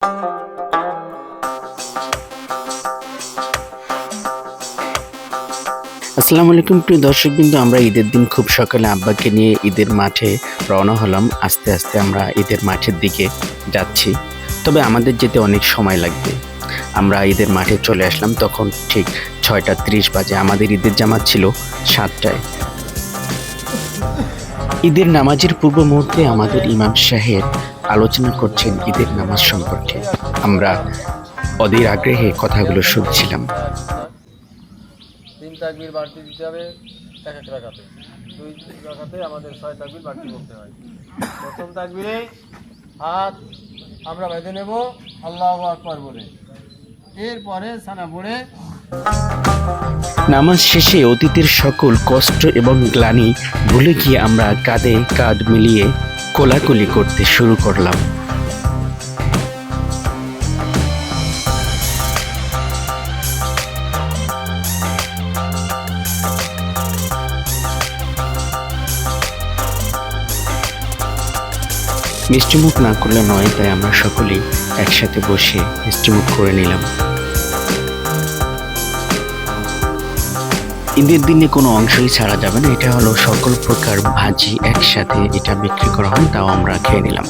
আসসালামু আলাইকুম প্রিয় দর্শকবৃন্দ, আমরা ঈদের দিন খুব সকালে আব্বাকে নিয়ে ঈদের মাঠে রওনা হলাম। আস্তে আস্তে আমরা ঈদের মাঠের দিকে যাচ্ছি, তবে আমাদের যেতে অনেক সময় লাগবে। আমরা ঈদের মাঠে চলে আসলাম তখন ঠিক 6:30 বাজে। আমাদের ঈদের জামাত ছিল 7টায়। ঈদের নামাজের পূর্ব মুহূর্তে আমাদের ইমাম সাহেব আলোচনা করছেন ঈদের নামাজ সম্পর্কে। আমরা অধীর আগ্রহে কথাগুলো শুনছিলাম। 3 তাকবীর বাড়তি দিতে হবে এক এক রাকাতে। 2 রাকাতে আমাদের 6 তাকবীর বাড়তি করতে হয়। প্রথম তাকবীরে হাত আমরা বেঁধে নেব আল্লাহু আকবার বলে, এরপরে সানা পড়ে নামাজ শেষে অতীতের সকল কষ্ট এবং গ্লানি ভুলে গিয়ে আমরা কাঁধে কাঁধ মিলিয়ে কোলাকুলি করতে শুরু করলাম। মিষ্টিমুখ না করলে নয়, তাই আমরা সকলেই একসাথে বসে মিষ্টিমুখ করে নিলাম। ঈদের দিনে কোনো অংশই ছাড়া যাবে না, এটা হলো সকল প্রকার ভাজি একসাথে এটা বিক্রি করা হয়, তাও আমরা খেয়ে নিলাম।